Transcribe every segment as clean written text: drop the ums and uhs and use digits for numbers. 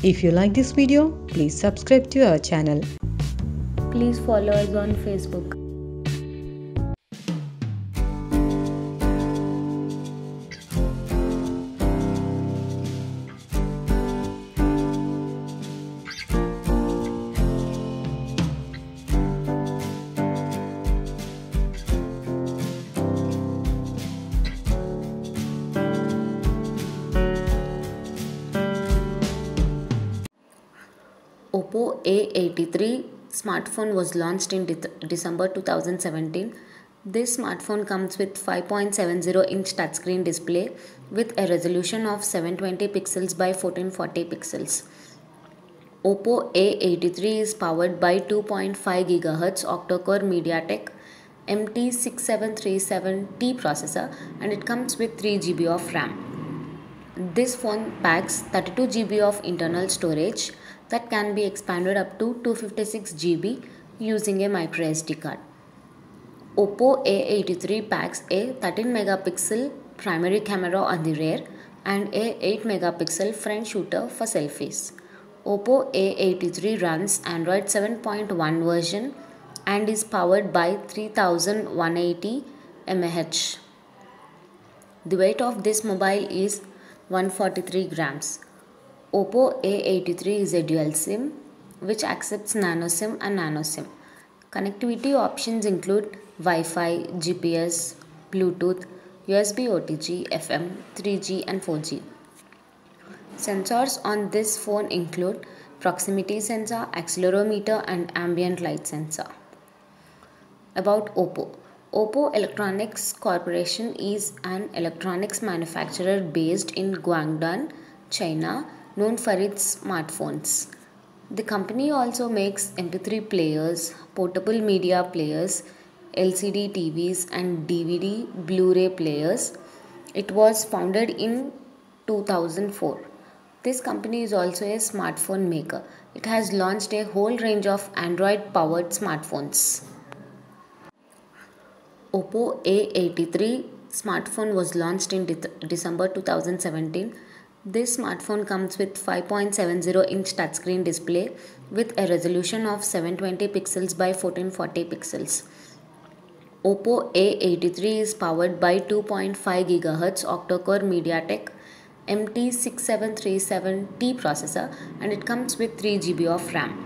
If you like this video, please subscribe to our channel. Please follow us on Facebook. Oppo A83 smartphone was launched in December 2017. This smartphone comes with 5.70-inch touchscreen display with a resolution of 720 pixels by 1440 pixels. Oppo A83 is powered by 2.5 GHz octa-core MediaTek MT6737T processor, and it comes with 3 GB of RAM. This phone packs 32 GB of internal storage that can be expanded up to 256 GB using a microSD card. Oppo A83 packs a 13 megapixel primary camera on the rear and a 8 megapixel front shooter for selfies. Oppo A83 runs Android 7.1 version and is powered by 3180 mAh. The weight of this mobile is 143 grams. Oppo A83 is a dual SIM which accepts Nano-SIM and Nano-SIM. Connectivity options include Wi-Fi, GPS, Bluetooth, USB OTG, FM, 3G and 4G. Sensors on this phone include proximity sensor, accelerometer and ambient light sensor. About Oppo. Oppo Electronics Corporation is an electronics manufacturer based in Guangdong, China, known for its smartphones. The company also makes MP3 players, portable media players, LCD TVs and DVD Blu-ray players. It was founded in 2004. This company is also a smartphone maker. It has launched a whole range of Android-powered smartphones. Oppo A83 smartphone was launched in December 2017. This smartphone comes with 5.70-inch touchscreen display with a resolution of 720 pixels by 1440 pixels. Oppo A83 is powered by 2.5 GHz octa-core MediaTek MT6737T processor, and it comes with 3 GB of RAM.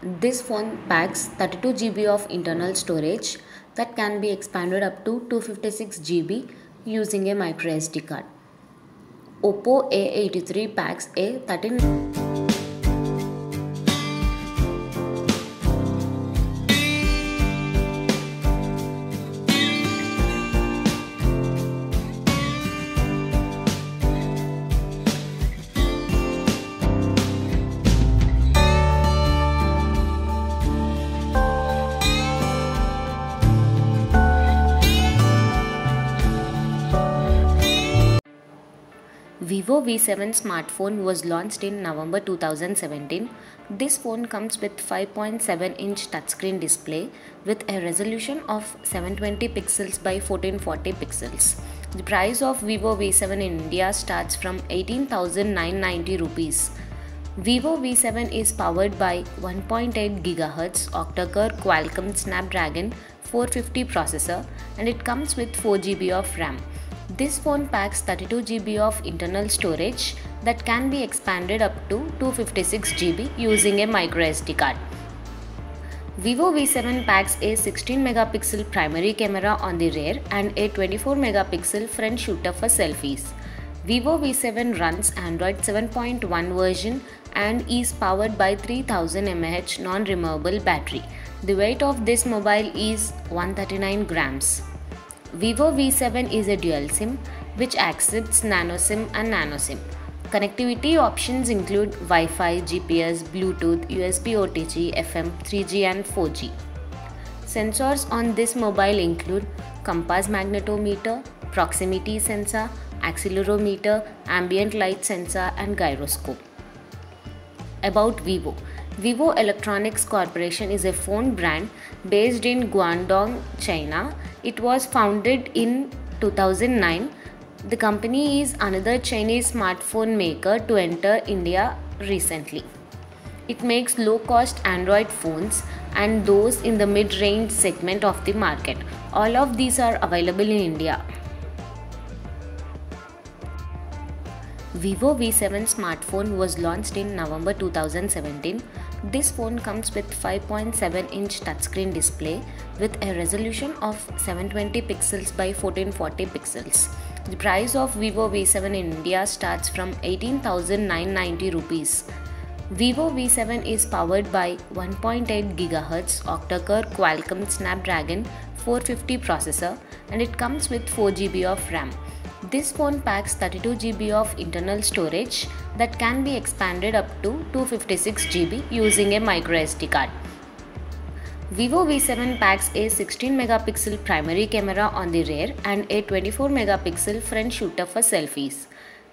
This phone packs 32 GB of internal storage that can be expanded up to 256 GB using a microSD card. Oppo A83 packs a 13 Vivo V7 smartphone was launched in November 2017. This phone comes with 5.7-inch touchscreen display with a resolution of 720 pixels by 1440 pixels. The price of Vivo V7 in India starts from 18,990 rupees. Vivo V7 is powered by 1.8 GHz octa-core Qualcomm Snapdragon 450 processor, and it comes with 4 GB of RAM. This phone packs 32 GB of internal storage that can be expanded up to 256 GB using a microSD card. Vivo V7 packs a 16 megapixel primary camera on the rear and a 24 megapixel front shooter for selfies. Vivo V7 runs Android 7.1 version and is powered by 3000 mAh non-removable battery. The weight of this mobile is 139 grams. Vivo V7 is a dual SIM which accepts Nano-SIM and Nano-SIM. Connectivity options include Wi-Fi, GPS, Bluetooth, USB OTG, FM, 3G and 4G. Sensors on this mobile include compass magnetometer, proximity sensor, accelerometer, ambient light sensor and gyroscope. About Vivo. Vivo Electronics Corporation is a phone brand based in Guangdong, China. It was founded in 2009. The company is another Chinese smartphone maker to enter India recently. It makes low-cost Android phones and those in the mid-range segment of the market. All of these are available in India. Vivo V7 smartphone was launched in November 2017. This phone comes with 5.7-inch touchscreen display with a resolution of 720 pixels by 1440 pixels. The price of Vivo V7 in India starts from 18,990 rupees. Vivo V7 is powered by 1.8 GHz octa-core Qualcomm Snapdragon 450 processor and it comes with 4 GB of RAM. This phone packs 32 GB of internal storage that can be expanded up to 256 GB using a microSD card. Vivo V7 packs a 16 megapixel primary camera on the rear and a 24 megapixel front shooter for selfies.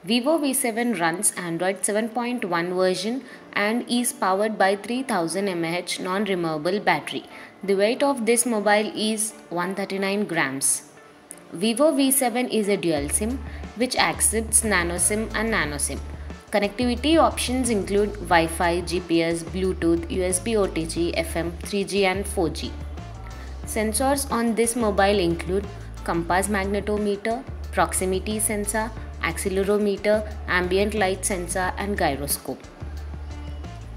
Vivo V7 runs Android 7.1 version and is powered by 3000 mAh non-removable battery. The weight of this mobile is 139 grams. Vivo V7 is a dual SIM which accepts Nano-SIM and Nano-SIM. Connectivity options include Wi-Fi, GPS, Bluetooth, USB OTG, FM, 3G and 4G. Sensors on this mobile include compass magnetometer, proximity sensor, accelerometer, ambient light sensor and gyroscope.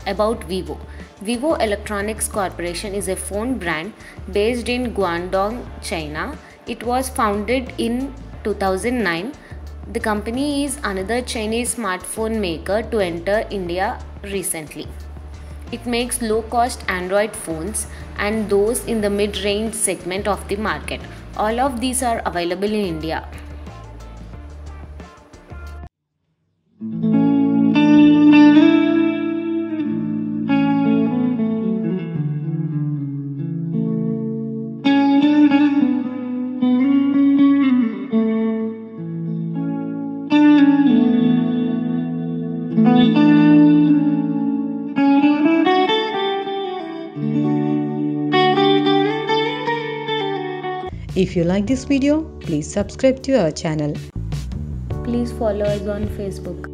About Vivo. Vivo Electronics Corporation is a phone brand based in Guangdong, China. It was founded in 2009. The company is another Chinese smartphone maker to enter India recently. It makes low-cost Android phones and those in the mid-range segment of the market. All of these are available in India. If you like this video, please subscribe to our channel. Please follow us on Facebook.